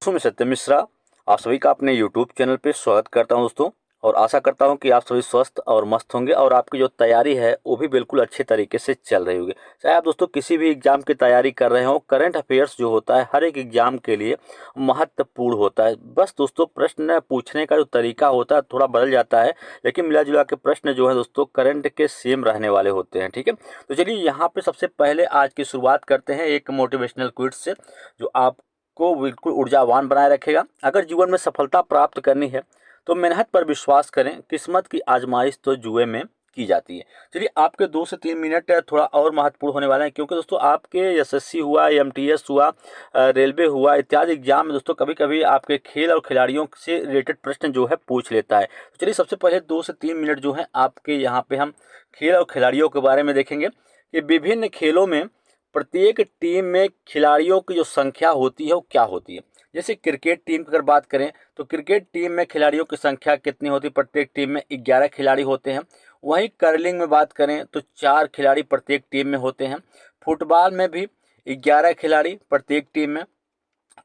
मैं सत्यम मिश्रा आप सभी का अपने YouTube चैनल पे स्वागत करता हूं दोस्तों। और आशा करता हूं कि आप सभी स्वस्थ और मस्त होंगे और आपकी जो तैयारी है वो भी बिल्कुल अच्छे तरीके से चल रही होगी। चाहे आप दोस्तों किसी भी एग्जाम की तैयारी कर रहे हो, करंट अफेयर्स जो होता है हर एक एग्जाम के लिए महत्वपूर्ण होता है। बस दोस्तों प्रश्न पूछने का जो तरीका होता है थोड़ा बदल जाता है, लेकिन मिला जुला के प्रश्न जो है दोस्तों करंट के सेम रहने वाले होते हैं। ठीक है, तो चलिए यहाँ पे सबसे पहले आज की शुरुआत करते हैं एक मोटिवेशनल क्विज से, जो आप को बिल्कुल ऊर्जावान बनाए रखेगा। अगर जीवन में सफलता प्राप्त करनी है तो मेहनत पर विश्वास करें, किस्मत की आजमाइश तो जुए में की जाती है। चलिए आपके 2 से 3 मिनट थोड़ा और महत्वपूर्ण होने वाले हैं, क्योंकि दोस्तों आपके एसएससी हुआ, एमटीएस हुआ, रेलवे हुआ इत्यादि एग्जाम में दोस्तों कभी कभी आपके खेल और खिलाड़ियों से रिलेटेड प्रश्न जो है पूछ लेता है। तो चलिए सबसे पहले 2 से 3 मिनट जो है आपके यहाँ पे हम खेल और खिलाड़ियों के बारे में देखेंगे कि विभिन्न खेलों में प्रत्येक टीम में खिलाड़ियों की जो संख्या होती है वो क्या होती है। जैसे क्रिकेट टीम की अगर बात करें तो क्रिकेट टीम में खिलाड़ियों की संख्या कितनी होती है? प्रत्येक टीम में 11 खिलाड़ी होते हैं। वहीं कर्लिंग में बात करें तो 4 खिलाड़ी प्रत्येक टीम में होते हैं। फुटबॉल में भी 11 खिलाड़ी प्रत्येक टीम में।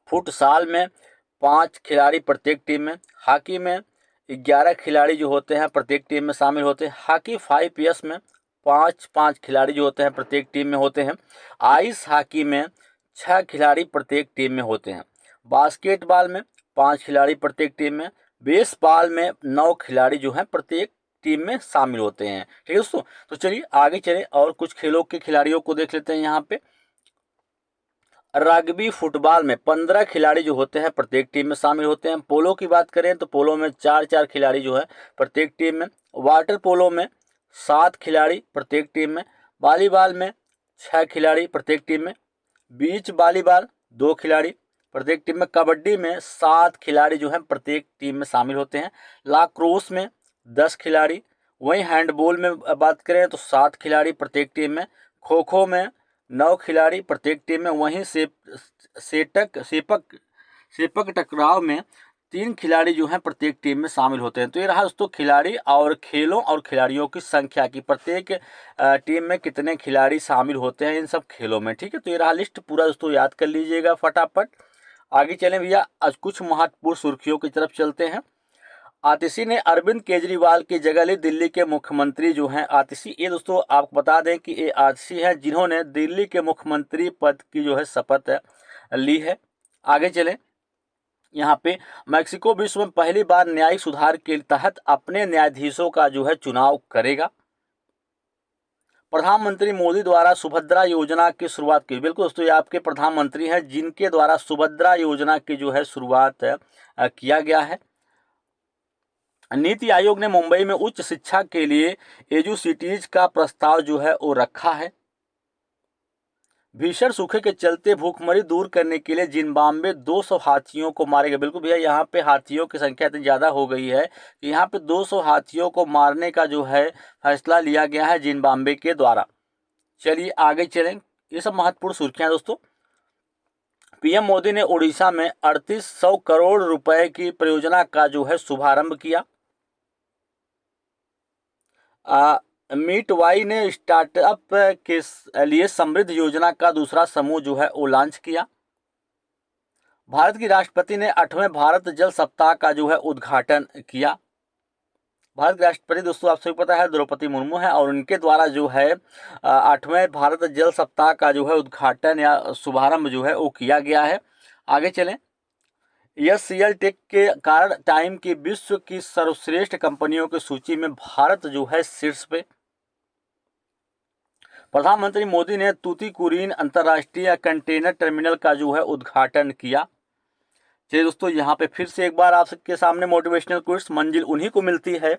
फुटसाल में 5 खिलाड़ी प्रत्येक टीम में। हॉकी में 11 खिलाड़ी जो होते हैं प्रत्येक टीम में शामिल होते हैं। हॉकी 5 में 5 खिलाड़ी जो होते हैं प्रत्येक टीम में होते हैं। आइस हॉकी में 6 खिलाड़ी प्रत्येक टीम में होते हैं। बास्केटबॉल में 5 खिलाड़ी प्रत्येक टीम में। बेसबॉल में 9 खिलाड़ी जो हैं प्रत्येक टीम में शामिल होते हैं। ठीक है दोस्तों, तो चलिए आगे चलें और कुछ खेलों के खिलाड़ियों को देख लेते हैं। यहाँ पे रग्बी फुटबॉल में 15 खिलाड़ी जो होते हैं प्रत्येक टीम में शामिल होते हैं। पोलो की बात करें तो पोलो में 4 खिलाड़ी जो है प्रत्येक टीम में। वाटर पोलो में 7 खिलाड़ी प्रत्येक टीम में। वॉलीबॉल में 6 खिलाड़ी प्रत्येक टीम में। बीच वॉलीबॉल 2 खिलाड़ी प्रत्येक टीम में। कबड्डी में 7 खिलाड़ी जो है प्रत्येक टीम में शामिल होते हैं। लाक्रोस में 10 खिलाड़ी। वहीं हैंडबॉल में बात करें तो 7 खिलाड़ी प्रत्येक टीम में। खो खो में 9 खिलाड़ी प्रत्येक टीम में। वहीं सेपक सेपक टकराव में 3 खिलाड़ी जो हैं प्रत्येक टीम में शामिल होते हैं। तो ये रहा दोस्तों खिलाड़ी और खेलों और खिलाड़ियों की संख्या की, प्रत्येक टीम में कितने खिलाड़ी शामिल होते हैं इन सब खेलों में। ठीक है, तो ये रहा लिस्ट, पूरा दोस्तों याद कर लीजिएगा फटाफट। आगे चलें भैया, आज कुछ महत्वपूर्ण सुर्खियों की तरफ चलते हैं। आतिशी ने अरविंद केजरीवाल की जगह ली। दिल्ली के मुख्यमंत्री जो हैं आतिशी, ये दोस्तों आपको बता दें कि ये आतिशी हैं जिन्होंने दिल्ली के मुख्यमंत्री पद की जो है शपथ ली है। आगे चलें, यहाँ पे मैक्सिको विश्व में पहली बार न्यायिक सुधार के तहत अपने न्यायाधीशों का जो है चुनाव करेगा। प्रधानमंत्री मोदी द्वारा सुभद्रा योजना की शुरुआत की। बिल्कुल दोस्तों, ये आपके प्रधानमंत्री हैं जिनके द्वारा सुभद्रा योजना की जो है शुरुआत किया गया है। नीति आयोग ने मुंबई में उच्च शिक्षा के लिए एजुसिटीज का प्रस्ताव जो है वो रखा है। भीषण सूखे के चलते भूखमरी दूर करने के लिए जिम्बाब्वे 200 हाथियों को मारेगा। बिल्कुल भैया, यहाँ पे हाथियों की संख्या इतनी ज़्यादा हो गई है कि यहाँ पे 200 हाथियों को मारने का जो है फैसला लिया गया है जिम्बाब्वे के द्वारा। चलिए आगे चलें, ये सब महत्वपूर्ण सुर्खियां दोस्तों। पीएम मोदी ने उड़ीसा में 3800 करोड़ रुपए की परियोजना का जो है शुभारंभ किया। मीटवाई ने स्टार्टअप के लिए समृद्ध योजना का दूसरा समूह जो है वो लॉन्च किया। भारत की राष्ट्रपति ने 8वें भारत जल सप्ताह का जो है उद्घाटन किया। भारत के राष्ट्रपति दोस्तों आप सभी पता है द्रौपदी मुर्मू है, और उनके द्वारा जो है 8वें भारत जल सप्ताह का जो है उद्घाटन या शुभारंभ जो है वो किया गया है। आगे चलें, एचसीएल टेक के कारण टाइम की विश्व की सर्वश्रेष्ठ कंपनियों की सूची में भारत जो है शीर्ष पे। प्रधानमंत्री मोदी ने तूतीकोरिन अंतर्राष्ट्रीय कंटेनर टर्मिनल का जो है उद्घाटन किया। चलिए दोस्तों, यहाँ पे फिर से एक बार आप सबके सामने मोटिवेशनल क्विज। मंजिल उन्हीं को मिलती है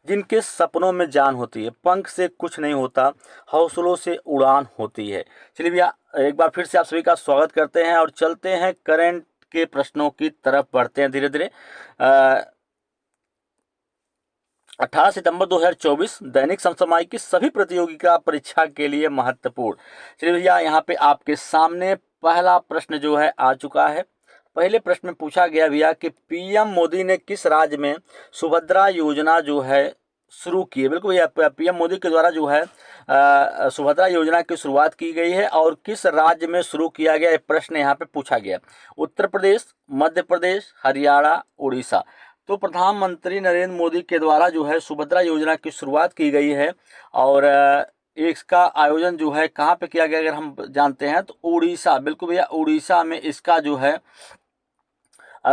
जिनके सपनों में जान होती है, पंख से कुछ नहीं होता, हौसलों से उड़ान होती है। चलिए भैया, एक बार फिर से आप सभी का स्वागत करते हैं और चलते हैं करंट के प्रश्नों की तरफ बढ़ते हैं धीरे धीरे। 18 सितंबर 2024 दैनिक समसामयिक की सभी प्रतियोगिता परीक्षा के लिए महत्वपूर्ण। चलिए भैया, यहाँ पे आपके सामने पहला प्रश्न जो है आ चुका है। पहले प्रश्न में पूछा गया भैया कि पीएम मोदी ने किस राज्य में सुभद्रा योजना जो है शुरू की है। बिल्कुल भैया, पीएम मोदी के द्वारा जो है सुभद्रा योजना की शुरुआत की गई है और किस राज्य में शुरू किया गया, ये प्रश्न यहाँ पे पूछा गया। उत्तर प्रदेश, मध्य प्रदेश, हरियाणा, उड़ीसा। तो प्रधानमंत्री नरेंद्र मोदी के द्वारा जो है सुभद्रा योजना की शुरुआत की गई है और इसका आयोजन जो है कहाँ पे किया गया अगर हम जानते हैं तो उड़ीसा। बिल्कुल भैया, उड़ीसा में इसका जो है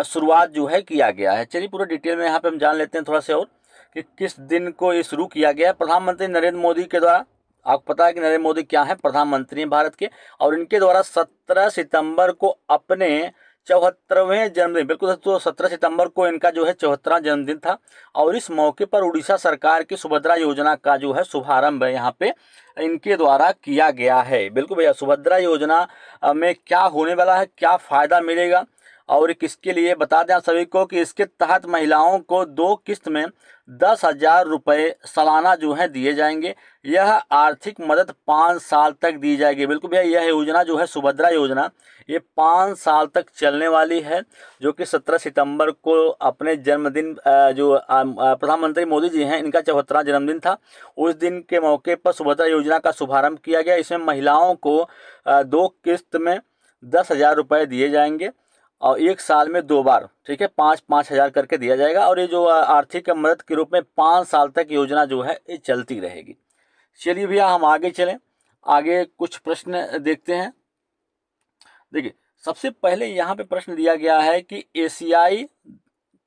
शुरुआत जो है किया गया है। चलिए पूरा डिटेल में यहाँ पे हम जान लेते हैं थोड़ा सा और कि किस दिन को ये शुरू किया गया है। प्रधानमंत्री नरेंद्र मोदी के द्वारा, आपको पता है कि नरेंद्र मोदी क्या है, प्रधानमंत्री हैं भारत के, और इनके द्वारा 17 सितंबर को अपने 74वें जन्मदिन, बिल्कुल तो 17 सितंबर को इनका जो है 74वां जन्मदिन था और इस मौके पर उड़ीसा सरकार की सुभद्रा योजना का जो है शुभारंभ है यहाँ पे इनके द्वारा किया गया है। बिल्कुल भैया, सुभद्रा योजना में क्या होने वाला है, क्या फायदा मिलेगा और किसके लिए, बता दें आप सभी को कि इसके तहत महिलाओं को 2 किस्त में 10,000 रुपये सालाना जो है दिए जाएंगे। यह आर्थिक मदद 5 साल तक दी जाएगी। बिल्कुल भैया, यह योजना जो है सुभद्रा योजना ये 5 साल तक चलने वाली है, जो कि 17 सितंबर को अपने जन्मदिन जो प्रधानमंत्री मोदी जी हैं इनका 74वां जन्मदिन था, उस दिन के मौके पर सुभद्रा योजना का शुभारंभ किया गया। इसमें महिलाओं को 2 किस्त में 10,000 रुपये दिए जाएंगे और 1 साल में 2 बार, ठीक है, 5-5 हज़ार करके दिया जाएगा और ये जो आर्थिक मदद के रूप में 5 साल तक योजना जो है ये चलती रहेगी। चलिए भैया हम आगे चलें, आगे कुछ प्रश्न देखते हैं। देखिए सबसे पहले यहाँ पे प्रश्न दिया गया है कि एशियाई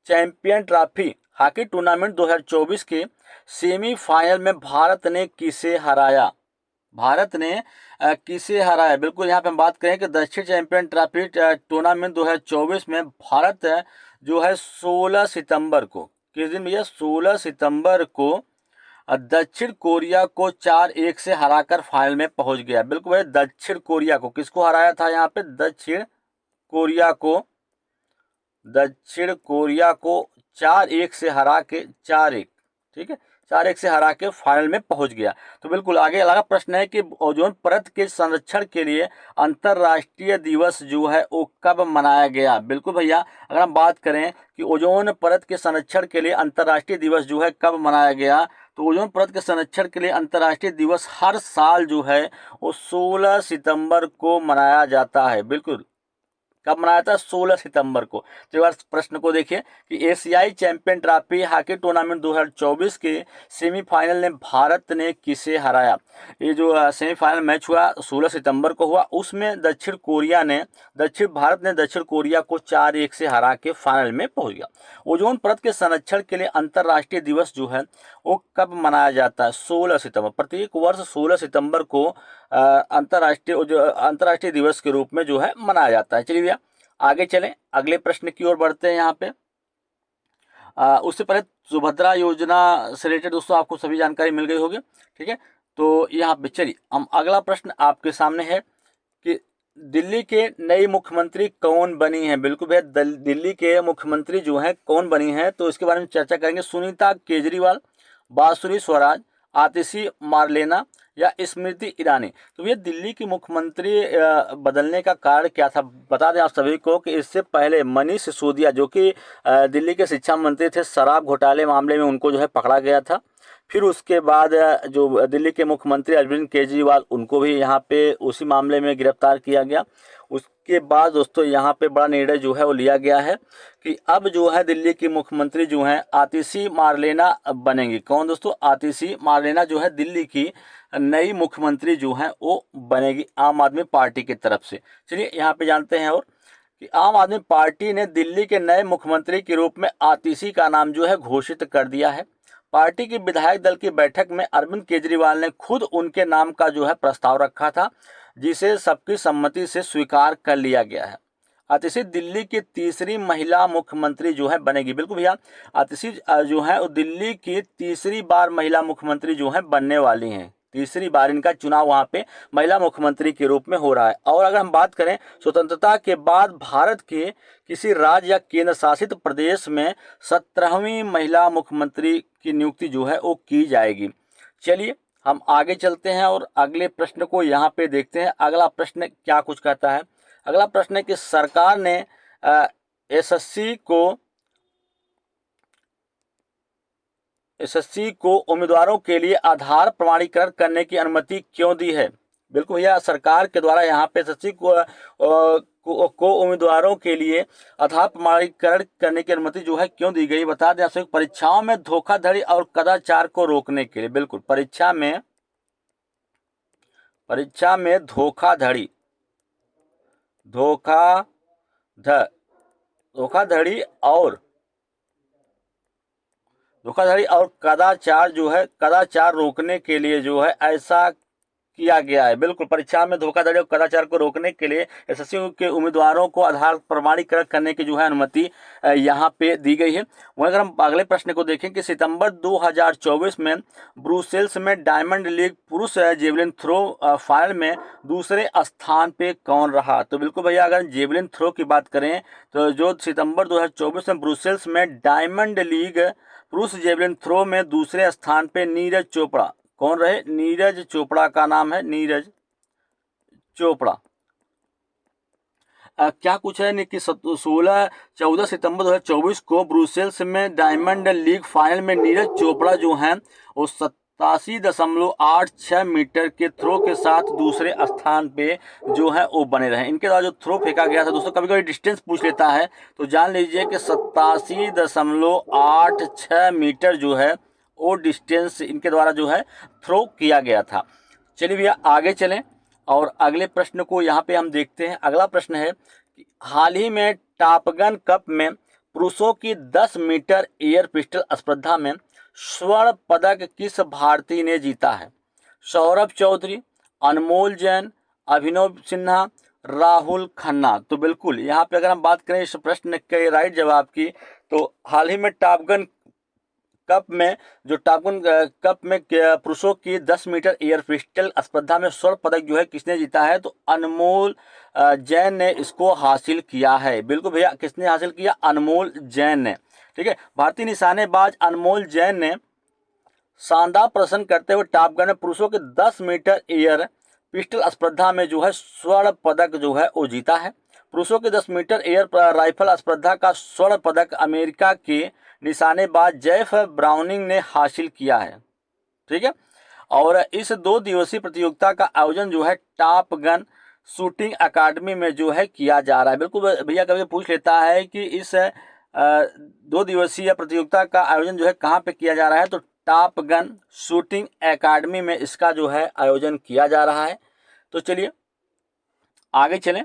चैंपियन ट्रॉफी हॉकी टूर्नामेंट 2024 के सेमीफाइनल में भारत ने किसे हराया। भारत ने किसे हराया। बिल्कुल यहाँ पे हम बात करें कि दक्षिण चैंपियन ट्रॉफी टूर्नामेंट 2024 में भारत जो है 16 सितंबर को, किस दिन भैया, 16 सितंबर को दक्षिण कोरिया को 4-1 से हराकर फाइनल में पहुंच गया। बिल्कुल भाई, दक्षिण कोरिया को, किसको हराया था यहाँ पे, कोरिया को दक्षिण कोरिया को 4-1 से हरा के 4-1, ठीक है, 4-1 से हरा के फाइनल में पहुंच गया। तो बिल्कुल आगे अगला प्रश्न है कि ओजोन परत के संरक्षण के लिए अंतर्राष्ट्रीय दिवस जो है वो कब मनाया गया। बिल्कुल भैया, अगर हम बात करें कि ओजोन परत के संरक्षण के लिए अंतर्राष्ट्रीय दिवस जो है कब मनाया गया, तो ओजोन परत के संरक्षण के लिए अंतर्राष्ट्रीय दिवस हर साल जो है वो 16 सितंबर को मनाया जाता है। बिल्कुल, कब मनाया था, 16 सितंबर को। तो बार प्रश्न को देखिए कि एशियाई चैंपियन ट्रॉफी हॉकी टूर्नामेंट 2024 के सेमीफाइनल में भारत ने किसे हराया। ये जो सेमीफाइनल मैच हुआ 16 सितंबर को हुआ, उसमें भारत ने दक्षिण कोरिया को 4-1 से हरा के फाइनल में पहुंच गया। ओजोन परत के संरक्षण के लिए अंतर्राष्ट्रीय दिवस जो है वो कब मनाया जाता है, 16 सितंबर। प्रत्येक वर्ष 16 सितंबर को अंतर्राष्ट्रीय दिवस के रूप में जो है मनाया जाता है। चलिए भैया आगे चलें, अगले प्रश्न की ओर बढ़ते हैं। यहाँ पे उससे पहले सुभद्रा योजना से रिलेटेड दोस्तों आपको सभी जानकारी मिल गई होगी, ठीक है। तो यहाँ पे चलिए हम अगला प्रश्न आपके सामने है कि दिल्ली के नई मुख्यमंत्री कौन बनी है। बिल्कुल भैया, दिल्ली के मुख्यमंत्री जो हैं कौन बनी है, तो इसके बारे में चर्चा करेंगे। सुनीता केजरीवाल, बांसुरी स्वराज, आतिशी मारलेना या स्मृति ईरानी। तो ये दिल्ली की मुख्यमंत्री बदलने का कारण क्या था, बता दें आप सभी को कि इससे पहले मनीष सिसोदिया जो कि दिल्ली के शिक्षा मंत्री थे, शराब घोटाले मामले में उनको जो है पकड़ा गया था। फिर उसके बाद जो दिल्ली के मुख्यमंत्री अरविंद केजरीवाल उनको भी यहाँ पे उसी मामले में गिरफ्तार किया गया। उसके बाद दोस्तों यहाँ पे बड़ा निर्णय जो है वो लिया गया है कि अब जो है दिल्ली की मुख्यमंत्री जो है आतिशी मारलेना बनेंगी। कौन दोस्तों, आतिशी मारलेना जो है दिल्ली की नई मुख्यमंत्री जो है वो बनेगी आम आदमी पार्टी की तरफ से। चलिए यहाँ पे जानते हैं और कि आम आदमी पार्टी ने दिल्ली के नए मुख्यमंत्री के रूप में आतिशी का नाम जो है घोषित कर दिया है। पार्टी की विधायक दल की बैठक में अरविंद केजरीवाल ने खुद उनके नाम का जो है प्रस्ताव रखा था, जिसे सबकी सम्मति से स्वीकार कर लिया गया है। आतिशी दिल्ली की तीसरी महिला मुख्यमंत्री जो है बनेगी। बिल्कुल भैया, आतिशी जो है वो दिल्ली की तीसरी बार महिला मुख्यमंत्री जो है बनने वाली हैं। तीसरी बार इनका चुनाव वहाँ पे महिला मुख्यमंत्री के रूप में हो रहा है। और अगर हम बात करें स्वतंत्रता के बाद भारत के किसी राज्य या केंद्र शासित प्रदेश में 17वीं महिला मुख्यमंत्री की नियुक्ति जो है वो की जाएगी। चलिए हम आगे चलते हैं और अगले प्रश्न को यहाँ पे देखते हैं। अगला प्रश्न क्या कुछ कहता है। अगला प्रश्न है कि सरकार ने एसएससी एसएससी को उम्मीदवारों के लिए आधार प्रमाणीकरण करने की अनुमति क्यों दी है? बिल्कुल भैया, सरकार के द्वारा यहाँ पे एसएससी को उम्मीदवारों के लिए आधार प्रमाणीकरण करने की अनुमति जो है क्यों दी गई, बता दें आपसे। परीक्षाओं में धोखाधड़ी और कदाचार को रोकने के लिए। बिल्कुल, परीक्षा में धोखाधड़ी और कदाचार रोकने के लिए जो है ऐसा किया गया है। बिल्कुल, परीक्षा में धोखाधड़ी और कदाचार को रोकने के लिए एसएससी के उम्मीदवारों को आधार प्रमाणीकरण करने की जो है अनुमति यहाँ पे दी गई है। वहीं अगर हम अगले प्रश्न को देखें कि सितंबर 2024 में ब्रुसेल्स में डायमंड लीग पुरुष जेवलिन थ्रो फाइनल में दूसरे स्थान पे कौन रहा? तो बिल्कुल भैया, अगर जेवलिन थ्रो की बात करें तो जो सितंबर 2024 में ब्रुसेल्स में डायमंड लीग पुरुष जेवलिन थ्रो में दूसरे स्थान पे नीरज चोपड़ा, कौन रहे? नीरज चोपड़ा का नाम है, नीरज चोपड़ा। क्या कुछ है कि 14 सितंबर 2024 को ब्रुसेल्स में डायमंड लीग फाइनल में नीरज चोपड़ा जो हैं वो 87.86 मीटर के थ्रो के साथ दूसरे स्थान पे जो है वो बने रहे। इनके द्वारा जो थ्रो फेंका गया था दोस्तों, कभी कभी डिस्टेंस पूछ लेता है तो जान लीजिए कि 87.86 मीटर जो है वो डिस्टेंस इनके द्वारा जो है थ्रो किया गया था। चलिए भैया आगे चलें और अगले प्रश्न को यहाँ पे हम देखते हैं। अगला प्रश्न है कि हाल ही में टॉपगन कप में पुरुषों की 10 मीटर एयर पिस्टल स्पर्धा में स्वर्ण पदक किस भारतीय ने जीता है? सौरभ चौधरी, अनमोल जैन, अभिनव सिन्हा, राहुल खन्ना। तो बिल्कुल यहाँ पे अगर हम बात करें इस प्रश्न के राइट जवाब की, तो हाल ही में टॉपगन कप में पुरुषों की 10 मीटर एयर पिस्टल स्पर्धा में स्वर्ण पदक जो है किसने जीता है? तो अनमोल जैन ने इसको हासिल किया है। बिल्कुल भैया, किसने हासिल किया? अनमोल जैन ने। ठीक है, भारतीय निशानेबाज अनमोल जैन ने शानदार प्रदर्शन करते हुए टॉपगन में पुरुषों के 10 मीटर एयर पिस्टल स्पर्धा में जो है स्वर्ण पदक जो है वो जीता है। पुरुषों के 10 मीटर एयर राइफल स्पर्धा का स्वर्ण पदक अमेरिका के निशानेबाज जेफ ब्राउनिंग ने हासिल किया है। ठीक है, और इस 2 दिवसीय प्रतियोगिता का आयोजन जो है टॉप गन शूटिंग अकादमी में जो है किया जा रहा है। बिल्कुल भैया, कभी पूछ लेता है कि इस 2 दिवसीय प्रतियोगिता का आयोजन जो है कहाँ पे किया जा रहा है? तो टॉप गन शूटिंग अकादमी में इसका जो है आयोजन किया जा रहा है। तो चलिए आगे चलें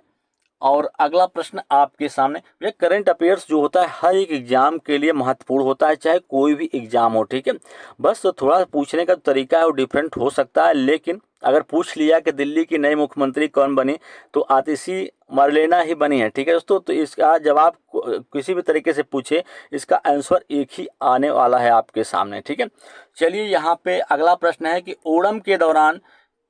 और अगला प्रश्न आपके सामने। ये करंट अफेयर्स जो होता है हर एक एग्जाम के लिए महत्वपूर्ण होता है, चाहे कोई भी एग्जाम हो। ठीक है, बस तो थोड़ा पूछने का तरीका है वो डिफरेंट हो सकता है, लेकिन अगर पूछ लिया कि दिल्ली की नई मुख्यमंत्री कौन बनी, तो आतिशी मरलेना ही बनी है। ठीक है दोस्तों, तो इसका जवाब किसी भी तरीके से पूछे, इसका आंसर एक ही आने वाला है आपके सामने। ठीक है, चलिए यहाँ पे अगला प्रश्न है कि ओणम के दौरान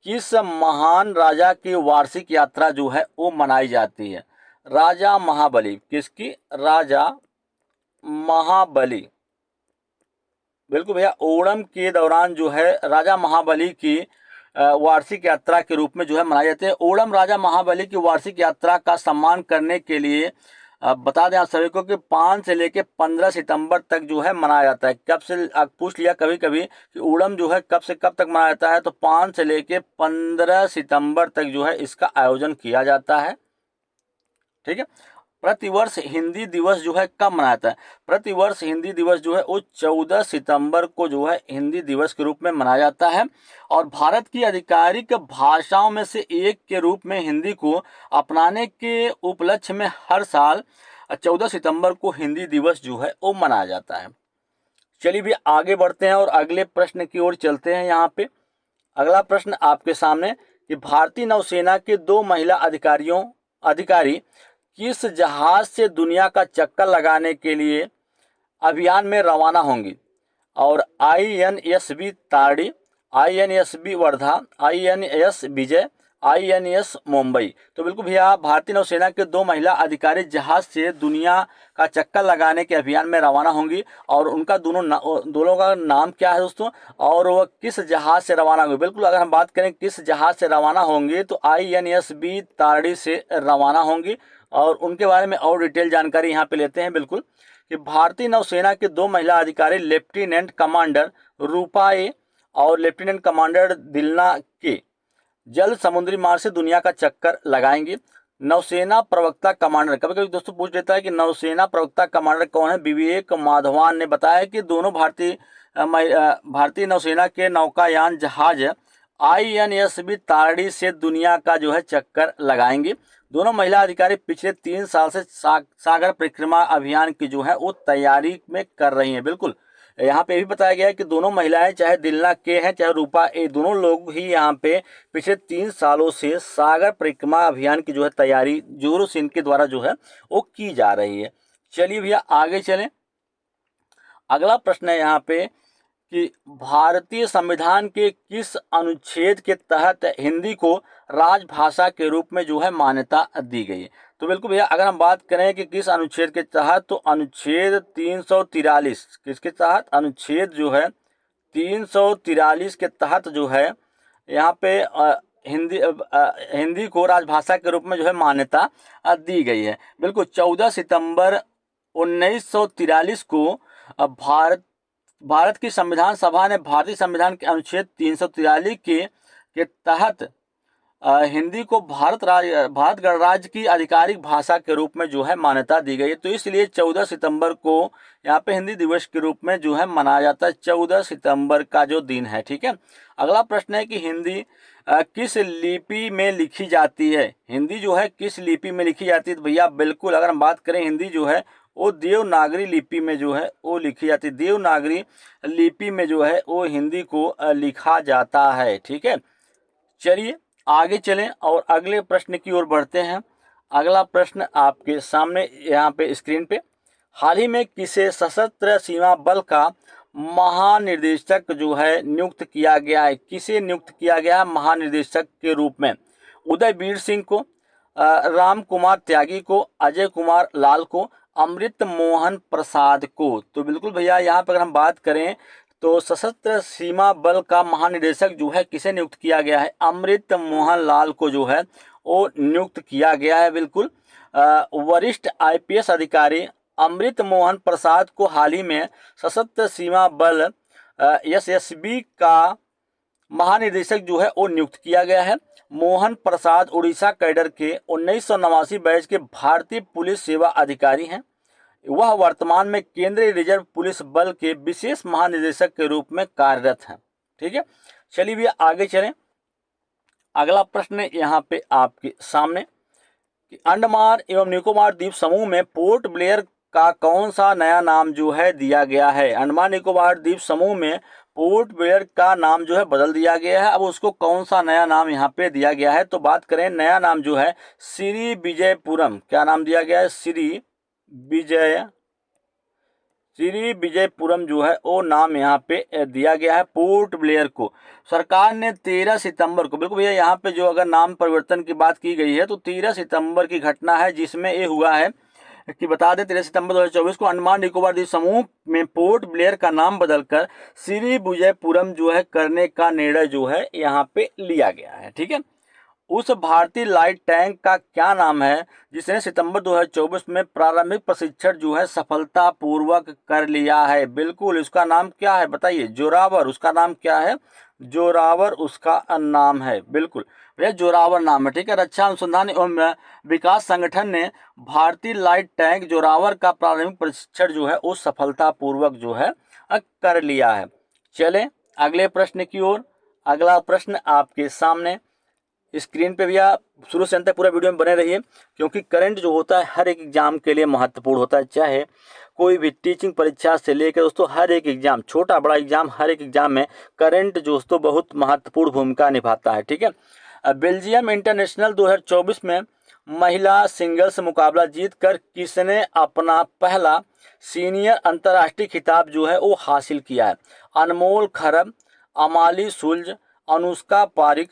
किस महान राजा की वार्षिक यात्रा जो है वो मनाई जाती है? राजा महाबली। किसकी? राजा महाबली। बिल्कुल भैया, ओणम के दौरान जो है राजा महाबली की वार्षिक यात्रा के रूप में जो है मनाई जाती है। ओणम राजा महाबली की वार्षिक यात्रा का सम्मान करने के लिए बता दें आप सभी को कि 5 से लेके 15 सितंबर तक जो है मनाया जाता है। कब से पूछ लिया कभी कभी कि ओणम जो है कब से कब तक मनाया जाता है, तो 5 से लेके 15 सितंबर तक जो है इसका आयोजन किया जाता है। ठीक है, प्रतिवर्ष हिंदी दिवस जो है कब मनाया जाता है? प्रतिवर्ष हिंदी दिवस जो है वो 14 सितंबर को जो है हिंदी दिवस के रूप में मनाया जाता है। और भारत की आधिकारिक भाषाओं में से एक के रूप में हिंदी को अपनाने के उपलक्ष्य में हर साल 14 सितंबर को हिंदी दिवस जो है वो मनाया जाता है। चलिए भी आगे बढ़ते हैं और अगले प्रश्न की ओर चलते हैं। यहाँ पे अगला प्रश्न आपके सामने कि भारतीय नौसेना के 2 महिला अधिकारी किस जहाज से दुनिया का चक्कर लगाने के लिए अभियान में रवाना होंगी? और INSV ताड़ी, INSV वर्धा, INS विजय, INS मुंबई। तो बिल्कुल भैया, भारतीय नौसेना के 2 महिला अधिकारी जहाज से दुनिया का चक्कर लगाने के अभियान में रवाना होंगी और उनका दोनों का नाम क्या है दोस्तों, और वह किस जहाज से रवाना होंगे? बिल्कुल, अगर हम बात करें किस जहाज से रवाना होंगे तो INSV ताड़ी से रवाना होंगी और उनके बारे में और डिटेल जानकारी यहाँ पे लेते हैं। बिल्कुल कि भारतीय नौसेना के 2 महिला अधिकारी लेफ्टिनेंट कमांडर रूपा ए और लेफ्टिनेंट कमांडर दिलना के जल समुद्री मार्ग से दुनिया का चक्कर लगाएंगे। नौसेना प्रवक्ता कमांडर, कभी कभी दोस्तों पूछ लेता है कि नौसेना प्रवक्ता कमांडर कौन है। विवेक माधवान ने बताया कि दोनों भारतीय नौसेना के नौकायान जहाज INSV तारणी से दुनिया का जो है चक्कर लगाएंगे। दोनों महिला अधिकारी पिछले 3 साल से सागर परिक्रमा अभियान की जो है वो तैयारी में कर रही हैं। बिल्कुल यहाँ पे भी बताया गया है कि दोनों महिलाएं, चाहे दिलना के हैं चाहे रूपा ए, दोनों लोग ही यहाँ पे पिछले 3 सालों से सागर परिक्रमा अभियान की जो है तैयारी जोरों से इनके द्वारा जो है वो की जा रही है। चलिए भैया आगे चलें। अगला प्रश्न है यहाँ पे कि भारतीय संविधान के किस अनुच्छेद के तहत हिंदी को राजभाषा के रूप में जो है मान्यता दी गई है। तो बिल्कुल भैया अगर हम बात करें कि किस अनुच्छेद के तहत, तो अनुच्छेद 343, किसके तहत, अनुच्छेद जो है 343 के तहत जो है यहाँ पे हिंदी को राजभाषा के रूप में जो है मान्यता दी गई है। बिल्कुल 14 सितंबर 1943 को भारत की संविधान सभा ने भारतीय संविधान के अनुच्छेद 343 के तहत हिंदी को भारत गणराज्य की आधिकारिक भाषा के रूप में जो है मान्यता दी गई है। तो इसलिए 14 सितंबर को यहाँ पे हिंदी दिवस के रूप में जो है मनाया जाता है, 14 सितंबर का जो दिन है। ठीक है। अगला प्रश्न है कि हिंदी किस लिपि में लिखी जाती है। हिंदी जो है किस लिपि में लिखी जाती है। तो भैया बिल्कुल अगर हम बात करें, हिंदी जो है वो देवनागरी लिपि में जो है वो लिखी जाती है। देवनागरी लिपि में जो है वो हिंदी को लिखा जाता है। ठीक है। चलिए आगे चलें और अगले प्रश्न की ओर बढ़ते हैं। अगला प्रश्न आपके सामने यहाँ पे स्क्रीन पे, हाल ही में किसे सशस्त्र सीमा बल का महानिदेशक जो है नियुक्त किया गया है। किसे नियुक्त किया गया है महानिदेशक के रूप में? उदयवीर सिंह को, राम कुमार त्यागी को, अजय कुमार लाल को, अमृत मोहन प्रसाद को। तो बिल्कुल भैया यहाँ पर अगर हम बात करें तो सशस्त्र सीमा बल का महानिदेशक जो है किसे नियुक्त किया गया है? अमृत मोहन लाल को जो है वो नियुक्त किया गया है। बिल्कुल वरिष्ठ IPS अधिकारी अमृत मोहन प्रसाद को हाल ही में सशस्त्र सीमा बल SSB का महानिदेशक जो है वो नियुक्त किया गया है। मोहन प्रसाद उड़ीसा कैडर के 1989 बैच के भारतीय पुलिस सेवा अधिकारी हैं। वह वर्तमान में केंद्रीय रिजर्व पुलिस बल के विशेष महानिदेशक के रूप में कार्यरत हैं। ठीक है। चलिए भैया आगे चलें। अगला प्रश्न यहाँ पे आपके सामने कि अंडमान एवं निकोबार द्वीप समूह में पोर्ट ब्लेयर का कौन सा नया नाम जो है दिया गया है? अंडमान निकोबार द्वीप समूह में पोर्ट ब्लेयर का नाम जो है बदल दिया गया है। अब उसको कौन सा नया नाम यहाँ पे दिया गया है? तो बात करें, नया नाम जो है श्री विजयपुरम, क्या नाम दिया गया है? श्री विजयपुरम जो है वो नाम यहाँ पे दिया गया है पोर्ट ब्लेयर को। सरकार ने 13 सितंबर को, बिल्कुल भैया यहाँ पे जो अगर नाम परिवर्तन की बात की गई है तो 13 सितंबर की घटना है, जिसमें ये हुआ है कि बता दें 13 सितंबर 2024 को अंडमान निकोबार द्वीप समूह में पोर्ट ब्लेयर का नाम बदलकर श्री विजयपुरम जो है करने का निर्णय जो है यहाँ पे लिया गया है। ठीक है। उस भारतीय लाइट टैंक का क्या नाम है जिसने सितंबर 2024 में प्रारंभिक प्रशिक्षण जो है सफलतापूर्वक कर लिया है? बिल्कुल उसका नाम क्या है बताइए? जोरावर। उसका नाम क्या है? जोरावर उसका नाम है। बिल्कुल भैया जोरावर नाम है। ठीक है। रक्षा अनुसंधान एवं विकास संगठन ने भारतीय लाइट टैंक जोरावर का प्रारंभिक प्रशिक्षण जो है वो सफलतापूर्वक जो है कर लिया है। चलें अगले प्रश्न की ओर। अगला प्रश्न आपके सामने स्क्रीन पे भैया शुरू से अंत तक पूरा वीडियो में बने रहिए, क्योंकि करंट जो होता है हर एक एग्जाम के लिए महत्वपूर्ण होता है। चाहे कोई भी टीचिंग परीक्षा से लेकर दोस्तों हर एक एग्जाम, छोटा बड़ा एग्जाम, हर एक एग्जाम में करंट दोस्तों बहुत महत्वपूर्ण भूमिका निभाता है। ठीक है। बेल्जियम इंटरनेशनल 2024 में महिला सिंगल्स मुकाबला जीतकर किसने अपना पहला सीनियर अंतर्राष्ट्रीय खिताब जो है वो हासिल किया है? अनमोल खरब, अमाली सुल्ज, अनुष्का पारिक,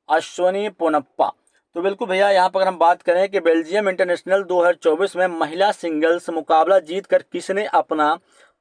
अश्वनी पोनप्पा। तो बिल्कुल भैया यहाँ पर अगर हम बात करें कि बेल्जियम इंटरनेशनल 2024 में महिला सिंगल्स मुकाबला जीतकर किसने अपना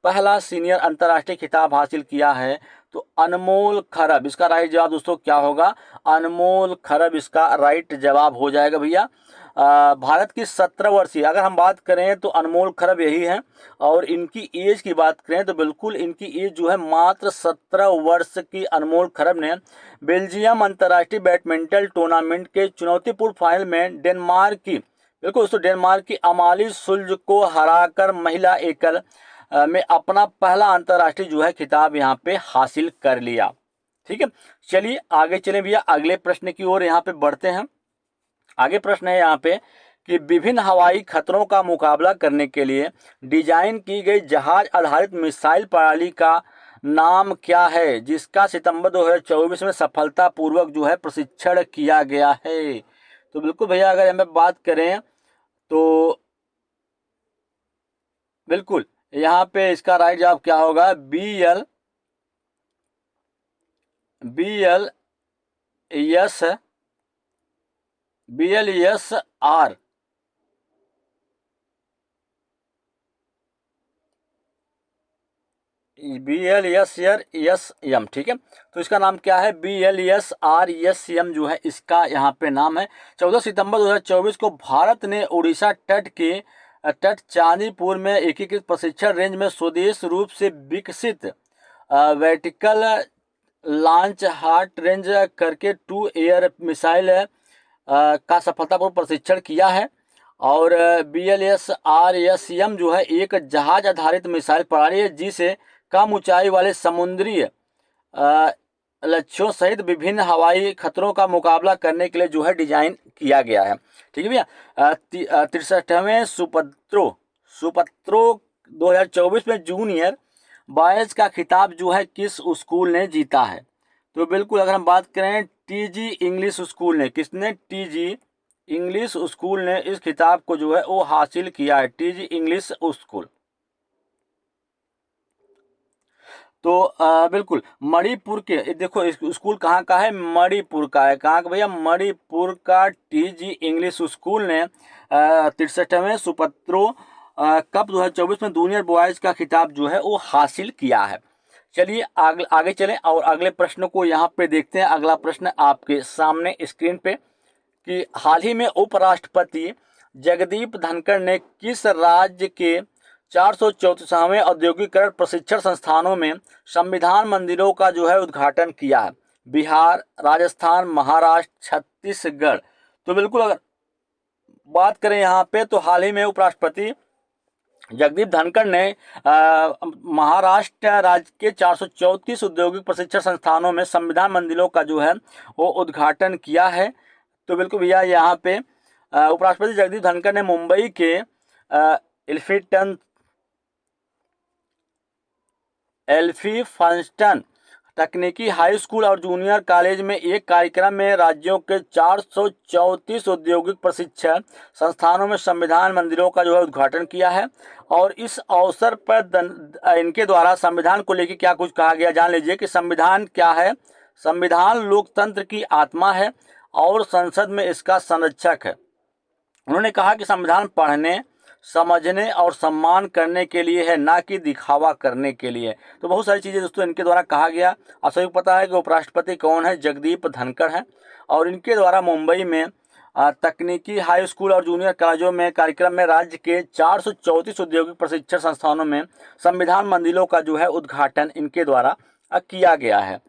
पहला सीनियर अंतर्राष्ट्रीय खिताब हासिल किया है? तो अनमोल खरब। इसका राइट जवाब दोस्तों क्या होगा? अनमोल खरब इसका राइट जवाब हो जाएगा भैया। भारत की 17 वर्षीय अगर हम बात करें तो अनमोल खरब यही है। और इनकी एज की बात करें तो बिल्कुल इनकी एज जो है मात्र 17 वर्ष की अनमोल खरब ने बेल्जियम अंतर्राष्ट्रीय बैडमिंटन टूर्नामेंट के चुनौतीपूर्ण फाइनल में डेनमार्क की, बिल्कुल दोस्तों, डेनमार्क की अमाली सुल्ज को हराकर महिला एकल में अपना पहला अंतर्राष्ट्रीय जो है खिताब यहाँ पे हासिल कर लिया। ठीक है, चलिए आगे चलें भैया, अगले प्रश्न की ओर यहाँ पे बढ़ते हैं। आगे प्रश्न है यहाँ पे कि विभिन्न हवाई खतरों का मुकाबला करने के लिए डिजाइन की गई जहाज आधारित मिसाइल प्रणाली का नाम क्या है, जिसका सितंबर 2024 में सफलतापूर्वक जो है प्रशिक्षण किया गया है। तो बिल्कुल भैया अगर हमें बात करें तो बिल्कुल यहाँ पे इसका राइट जवाब क्या होगा, BLSR BLSRSM। ठीक है, तो इसका नाम क्या है, BLSRSM जो है इसका यहाँ पे नाम है। 14 सितंबर 2024 को भारत ने उड़ीसा तट चांदीपुर में एकीकृत प्रशिक्षण रेंज में स्वदेश रूप से विकसित वर्टिकल लॉन्च हार्ट रेंज करके 2 एयर मिसाइल का सफलतापूर्वक प्रशिक्षण किया है। और BLSRSM जो है एक जहाज आधारित मिसाइल प्रणाली है जिसे कम ऊंचाई वाले समुद्री लक्ष्यों सहित विभिन्न हवाई खतरों का मुकाबला करने के लिए जो है डिजाइन किया गया है। ठीक है भैया, 63वें सुपत्रो 2024 में जूनियर बॉयज का खिताब जो है किस स्कूल ने जीता है। तो बिल्कुल अगर हम बात करें TG इंग्लिश स्कूल ने, किसने, TG इंग्लिश स्कूल ने इस खिताब को जो है वो हासिल किया है, TG इंग्लिश स्कूल। तो बिल्कुल मणिपुर के, देखो इस स्कूल कहाँ का है, मणिपुर का है। कहाँ का भैया, मणिपुर का TG इंग्लिश स्कूल ने 63वें सुपत्रो कप 2024 में जूनियर बॉयज का खिताब जो है वो हासिल किया है। चलिए आगे चलें और अगले प्रश्न को यहाँ पे देखते हैं। अगला प्रश्न आपके सामने स्क्रीन पे कि हाल ही में उपराष्ट्रपति जगदीप धनखड़ ने किस राज्य के 434वें औद्योगिकरण प्रशिक्षण संस्थानों में संविधान मंदिरों का जो है उद्घाटन किया है, बिहार, राजस्थान, महाराष्ट्र, छत्तीसगढ़। तो बिल्कुल अगर बात करें यहाँ पे तो हाल ही में उपराष्ट्रपति जगदीप धनखड़ ने महाराष्ट्र राज्य के 434 औद्योगिक प्रशिक्षण संस्थानों में संविधान मंदिरों का जो है वो उद्घाटन किया है। तो बिल्कुल भैया यहाँ पे उपराष्ट्रपति जगदीप धनखड़ ने मुंबई के एल्फी-फंस्टन तकनीकी हाई स्कूल और जूनियर कॉलेज में एक कार्यक्रम में राज्यों के 434 औद्योगिक प्रशिक्षण संस्थानों में संविधान मंदिरों का जो है उद्घाटन किया है। और इस अवसर पर इनके द्वारा संविधान को लेकर क्या कुछ कहा गया, जान लीजिए कि संविधान क्या है। संविधान लोकतंत्र की आत्मा है और संसद में इसका संरक्षक है। उन्होंने कहा कि संविधान पढ़ने, समझने और सम्मान करने के लिए है, ना कि दिखावा करने के लिए। तो बहुत सारी चीज़ें दोस्तों इनके द्वारा कहा गया। आप सभी को पता है कि उपराष्ट्रपति कौन है, जगदीप धनखड़ हैं। और इनके द्वारा मुंबई में तकनीकी हाई स्कूल और जूनियर कॉलेजों में कार्यक्रम में राज्य के 434 औद्योगिक प्रशिक्षण संस्थानों में संविधान मंदिरों का जो है उद्घाटन इनके द्वारा किया गया है।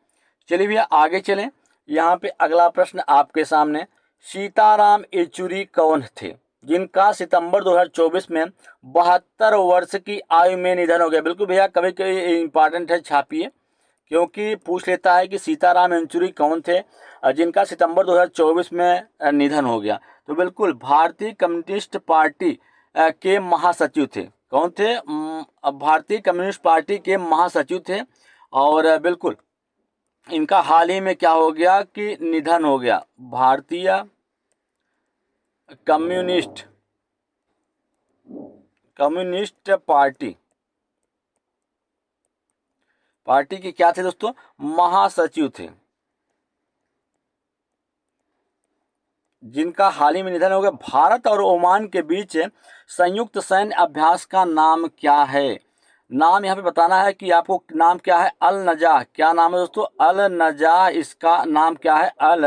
चलिए भैया आगे चलें। यहाँ पे अगला प्रश्न आपके सामने, सीताराम येचुरी कौन थे जिनका सितंबर 2024 में 72 वर्ष की आयु में निधन हो गया। बिल्कुल भैया कभी कभी इंपॉर्टेंट है, छापिए, क्योंकि पूछ लेता है कि सीताराम येचुरी कौन थे जिनका सितंबर 2024 में निधन हो गया। तो बिल्कुल भारतीय कम्युनिस्ट पार्टी के महासचिव थे। कौन थे, भारतीय कम्युनिस्ट पार्टी के महासचिव थे। और बिल्कुल इनका हाल ही में क्या हो गया कि निधन हो गया। भारतीय कम्युनिस्ट पार्टी के क्या थे दोस्तों, महासचिव थे, जिनका हाल ही में निधन हो गया। भारत और ओमान के बीच संयुक्त सैन्य अभ्यास का नाम क्या है। नाम यहाँ पे बताना है कि आपको नाम क्या है, अल नजाह। क्या नाम है दोस्तों, अल नजाह। इसका नाम क्या है, अल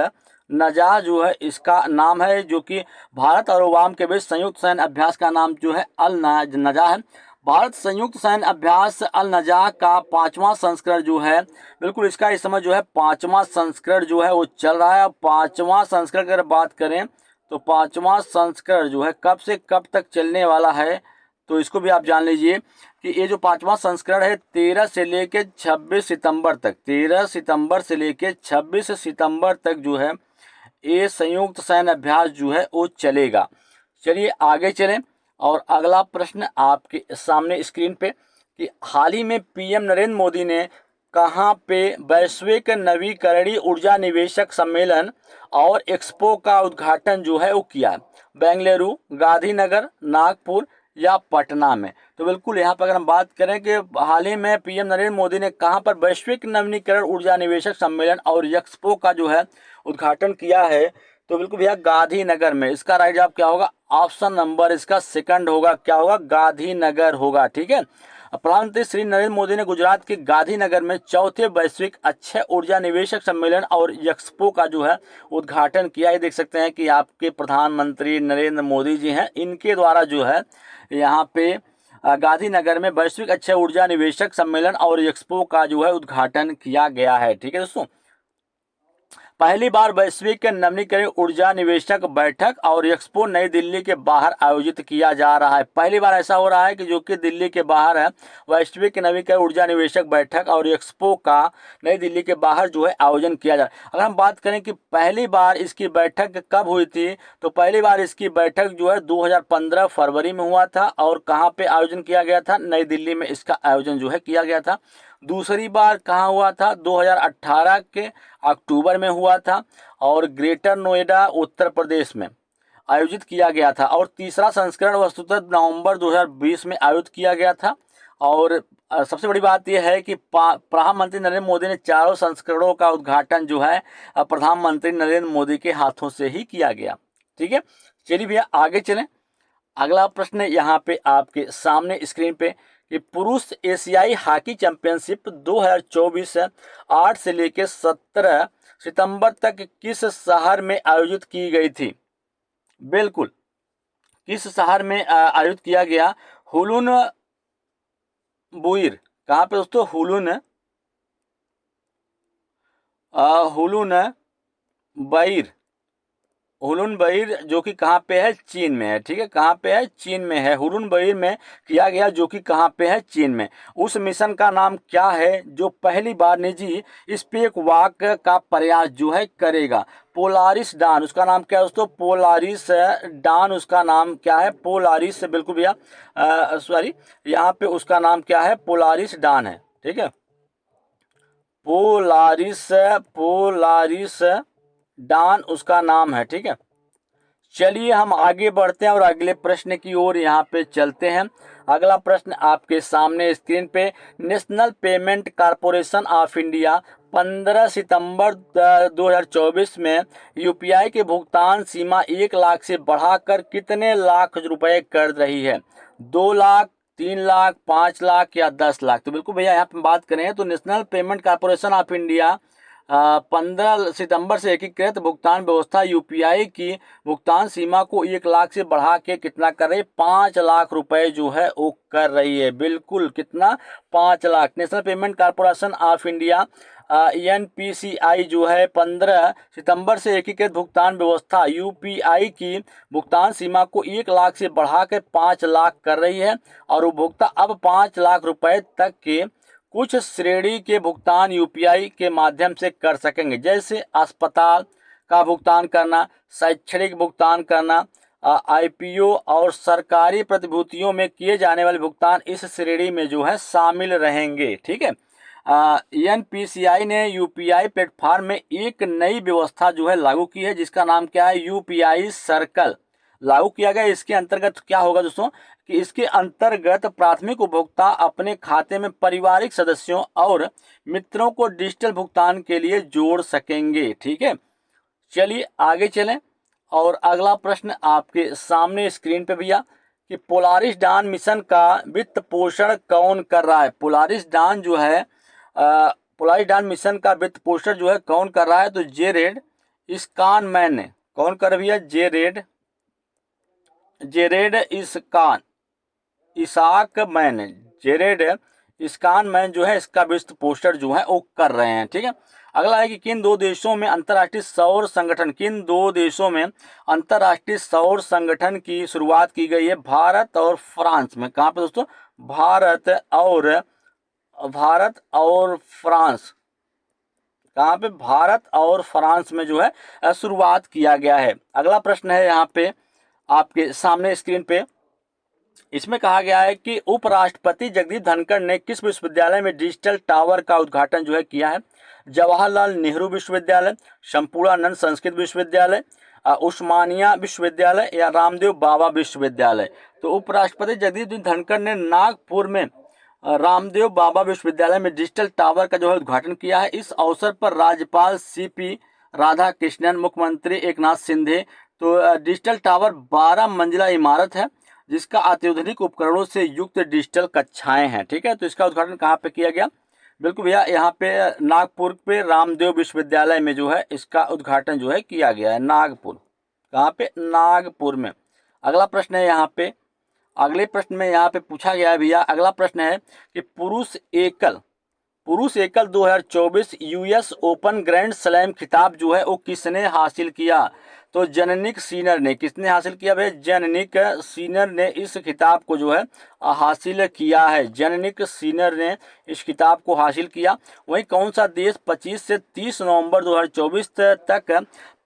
नजा जो है इसका नाम है, जो कि भारत और ओमान के बीच संयुक्त सैन्य अभ्यास का नाम जो है अल नजा है। भारत संयुक्त सैन्य अभ्यास अल नजा का 5वां संस्करण जो है, बिल्कुल इसका इस समय जो है 5वां संस्करण जो है वो चल रहा है। अब 5वां संस्करण की अगर बात करें तो 5वां संस्करण जो है कब से कब तक चलने वाला है, तो इसको भी आप जान लीजिए कि ये जो 5वां संस्करण है 13 से लेकर 26 सितंबर तक, 13 सितंबर से लेकर 26 सितंबर तक जो है ये संयुक्त सैन्य अभ्यास जो है वो चलेगा। चलिए आगे चलें और अगला प्रश्न आपके सामने स्क्रीन पे कि हाल ही में पीएम नरेंद्र मोदी ने कहाँ पे वैश्विक नवीकरणीय ऊर्जा निवेशक सम्मेलन और एक्सपो का उद्घाटन जो है वो किया? बेंगलुरु, गांधीनगर, नागपुर या पटना में? तो बिल्कुल यहाँ पर अगर हम बात करें कि हाल ही में पीएम नरेंद्र मोदी ने कहाँ पर वैश्विक नवीकरण ऊर्जा निवेशक सम्मेलन और एक्सपो का जो है उद्घाटन किया है, तो बिल्कुल भैया गांधीनगर में। इसका राइट जवाब क्या होगा? ऑप्शन नंबर इसका सेकंड होगा, क्या होगा? गांधीनगर होगा। ठीक है, प्रधानमंत्री श्री नरेंद्र मोदी ने गुजरात के गांधीनगर में चौथे वैश्विक अक्षय ऊर्जा निवेशक सम्मेलन और एक्सपो का जो है उद्घाटन किया। ये देख सकते हैं कि आपके प्रधानमंत्री नरेंद्र मोदी जी हैं, इनके द्वारा जो है यहाँ पे गांधीनगर में वैश्विक अक्षय ऊर्जा निवेशक सम्मेलन और एक्सपो का जो है उद्घाटन किया गया है। ठीक है दोस्तों, पहली बार वैश्विक नवीकरणीय ऊर्जा निवेशक बैठक और एक्सपो नई दिल्ली के बाहर आयोजित किया जा रहा है। पहली बार ऐसा हो रहा है कि जो कि दिल्ली के बाहर है, वैश्विक नवीकरणीय ऊर्जा निवेशक बैठक और एक्सपो का नई दिल्ली के बाहर जो है आयोजन किया जा रहा है। अगर हम बात करें कि पहली बार इसकी बैठक कब हुई थी, तो पहली बार इसकी बैठक जो है 2015 फरवरी में हुआ था। और कहाँ पे आयोजन किया गया था? नई दिल्ली में इसका आयोजन जो है किया गया था। दूसरी बार कहाँ हुआ था? 2018 के अक्टूबर में हुआ था और ग्रेटर नोएडा उत्तर प्रदेश में आयोजित किया गया था। और तीसरा संस्करण वस्तुतः नवंबर 2020 में आयोजित किया गया था। और सबसे बड़ी बात यह है कि प्रधानमंत्री नरेंद्र मोदी ने चारों संस्करणों का उद्घाटन जो है प्रधानमंत्री नरेंद्र मोदी के हाथों से ही किया गया। ठीक है, चलिए भैया आगे चलें। अगला प्रश्न यहाँ पे आपके सामने स्क्रीन पे कि पुरुष एशियाई हॉकी चैंपियनशिप 2024 8 से लेकर 17 सितंबर तक किस शहर में आयोजित की गई थी? बिल्कुल, किस शहर में आयोजित किया गया? हुलुन बुइर। कहाँ पे दोस्तों? हुलुन बईर, हुलुन बईर जो कि कहाँ पे है? चीन में है। ठीक है, कहाँ पे है? चीन में है। हुलुन बईर में किया गया, जो कि कहाँ पे है? चीन में। उस मिशन का नाम क्या है जो पहली बार निजी स्पेस वॉक का प्रयास जो है करेगा? पोलारिस डान। उसका नाम क्या है दोस्तों? पोलारिस डान उसका नाम क्या है? पोलारिस, बिल्कुल भैया सॉरी, यहाँ पे उसका नाम क्या है? पोलारिस डान है। ठीक है, पोलारिस डान उसका नाम है। ठीक है, चलिए हम आगे बढ़ते हैं और अगले प्रश्न की ओर यहाँ पे चलते हैं। अगला प्रश्न आपके सामने स्क्रीन पे, national payment corporation of India 15 सितंबर 2024 में यूपीआई के भुगतान सीमा 1 लाख से बढ़ाकर कितने लाख रुपए कर रही है? 2 लाख, 3 लाख, 5 लाख या 10 लाख? तो बिल्कुल भैया यहाँ पे बात करें तो national payment corporation of India 15 सितंबर से एकीकृत भुगतान व्यवस्था यूपीआई की भुगतान सीमा को 1 लाख से बढ़ा के कितना कर रही है? 5 लाख रुपए जो है वो कर रही है। बिल्कुल, कितना? 5 lakh. National payment corporation of India NPCI जो है 15 सितंबर से एकीकृत भुगतान व्यवस्था यूपीआई की भुगतान सीमा को 1 लाख से बढ़ा के 5 लाख कर रही है। और उपभोक्ता अब 5 लाख रुपए तक के कुछ श्रेणी के भुगतान यूपीआई के माध्यम से कर सकेंगे, जैसे अस्पताल का भुगतान करना, शैक्षणिक भुगतान करना, आईपीओ और सरकारी प्रतिभूतियों में किए जाने वाले भुगतान इस श्रेणी में जो है शामिल रहेंगे। ठीक है, एनपीसीआई ने यूपीआई प्लेटफॉर्म में एक नई व्यवस्था जो है लागू की है, जिसका नाम क्या है? यूपीआई सर्कल लागू किया गया। इसके अंतर्गत क्या होगा दोस्तों कि इसके अंतर्गत प्राथमिक उपभोक्ता अपने खाते में पारिवारिक सदस्यों और मित्रों को डिजिटल भुगतान के लिए जोड़ सकेंगे। ठीक है, चलिए आगे चलें और अगला प्रश्न आपके सामने स्क्रीन पे भैया कि पोलारिस डान मिशन का वित्त पोषण कौन कर रहा है? पोलारिस डान जो है पोलारिस डान मिशन का वित्त पोषण जो है कौन कर रहा है? तो जेरेड इस्कान मैन ने, कौन कर भैया, Jared Isaacman, Jared Isaacman जो है इसका विश्व पोस्टर जो है वो कर रहे हैं। ठीक है, अगला है कि किन दो देशों में अंतर्राष्ट्रीय सौर संगठन, किन दो देशों में अंतर्राष्ट्रीय सौर संगठन की शुरुआत की गई है, भारत और फ्रांस में। कहाँ पे दोस्तों, भारत और फ्रांस, कहाँ पे, भारत और फ्रांस में जो है शुरुआत किया गया है। अगला प्रश्न है यहाँ पे आपके सामने स्क्रीन पे, इसमें कहा गया है कि उपराष्ट्रपति जगदीप धनखड़ ने किस विश्वविद्यालय में डिजिटल टावर का उद्घाटन जो है किया है, जवाहरलाल नेहरू विश्वविद्यालय, संपूर्णानंद संस्कृत विश्वविद्यालय, उस्मानिया विश्वविद्यालय या रामदेव बाबा विश्वविद्यालय। तो उपराष्ट्रपति जगदीप धनखड़ ने नागपुर में रामदेव बाबा विश्वविद्यालय में डिजिटल टावर का जो है उद्घाटन किया है। इस अवसर पर राज्यपाल CP राधाकृष्णन, मुख्यमंत्री एकनाथ शिंदे। तो डिजिटल टावर 12 मंजिला इमारत है जिसका अत्याधुनिक उपकरणों से युक्त डिजिटल कक्षाएं हैं। ठीक है, तो इसका उद्घाटन कहाँ पे किया गया, बिल्कुल भैया यहाँ पे नागपुर पे रामदेव विश्वविद्यालय में जो है इसका उद्घाटन जो है किया गया है, नागपुर, कहाँ पे, नागपुर में। अगला प्रश्न है यहाँ पे, अगले प्रश्न में यहाँ पे पूछा गया है भैया, अगला प्रश्न है कि पुरुष एकल 2024 US ओपन ग्रैंड स्लैम खिताब जो है वो किसने हासिल किया, तो जेनिक सिनर ने। किसने हासिल किया भाई, जेनिक सिनर ने इस खिताब को जो है हासिल किया है, जेनिक सिनर ने इस खिताब को हासिल किया। वहीं कौन सा देश 25 से 30 नवंबर 2024 तक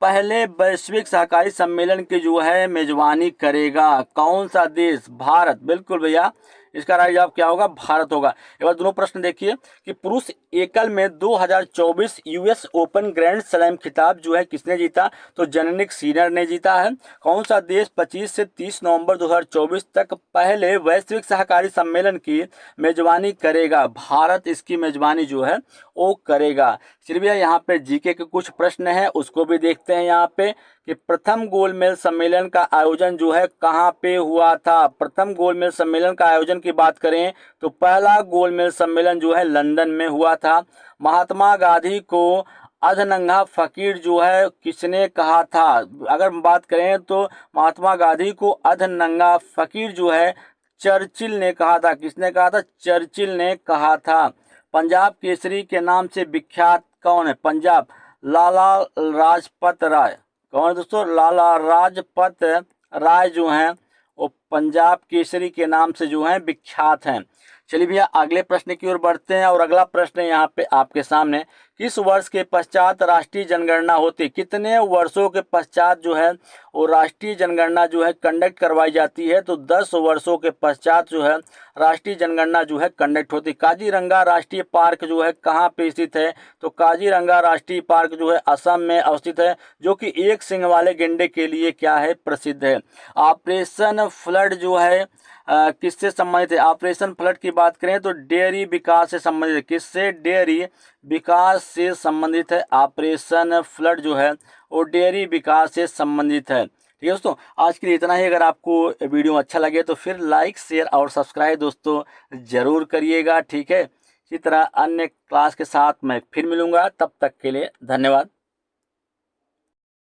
पहले वैश्विक सहकारी सम्मेलन की जो है मेजबानी करेगा, कौन सा देश, भारत, बिल्कुल भैया इसका राइट जवाब क्या होगा, भारत होगा। एक बार दोनों प्रश्न देखिए कि पुरुष एकल में 2024 US ओपन ग्रैंड स्लैम खिताब जो है किसने जीता, तो जेनिक सिनर ने जीता है। कौन सा देश 25 से 30 नवंबर 2024 तक पहले वैश्विक सहकारी सम्मेलन की मेजबानी करेगा, भारत इसकी मेजबानी जो है वो करेगा। चलिए भैया यहाँ पे जीके के कुछ प्रश्न है उसको भी देखते हैं यहाँ पे कि प्रथम गोलमेज सम्मेलन का आयोजन जो है कहाँ पे हुआ था। प्रथम गोलमेज सम्मेलन का आयोजन की बात करें तो पहला गोलमेज सम्मेलन जो है लंदन में हुआ था। महात्मा गांधी को अधनंगा फकीर जो है किसने कहा था, अगर बात करें तो महात्मा गांधी को अधनंगा फकीर जो है चर्चिल ने कहा था। किसने कहा था, चर्चिल ने कहा था। पंजाब केसरी के नाम से विख्यात कौन है, पंजाब, लाला लाजपत राय। कौन है दोस्तों, लाला लाजपत राय जो हैं वो पंजाब केसरी के नाम से जो हैं विख्यात हैं। चलिए भैया अगले प्रश्न की ओर बढ़ते हैं और अगला प्रश्न यहाँ पे आपके सामने, किस वर्ष के पश्चात राष्ट्रीय जनगणना होती, कितने वर्षों के पश्चात जो है वो राष्ट्रीय जनगणना जो है कंडक्ट करवाई जाती है, तो 10 वर्षों के पश्चात जो है राष्ट्रीय जनगणना जो है कंडक्ट होती। काजीरंगा राष्ट्रीय पार्क जो है कहाँ पे स्थित है, तो काजीरंगा राष्ट्रीय पार्क जो है असम में अवस्थित है, जो कि एक सिंग वाले गेंडे के लिए क्या है, प्रसिद्ध है। ऑपरेशन फ्लड जो है किससे संबंधित है, ऑपरेशन फ्लड की बात करें तो डेयरी विकास से संबंधित है। किससे, डेयरी विकास से संबंधित है। ऑपरेशन फ्लड जो है वो डेयरी विकास से संबंधित है। ठीक है दोस्तों, आज के लिए इतना ही। अगर आपको वीडियो अच्छा लगे तो फिर लाइक शेयर और सब्सक्राइब दोस्तों जरूर करिएगा। ठीक है, इसी तरह अन्य क्लास के साथ मैं फिर मिलूंगा, तब तक के लिए धन्यवाद।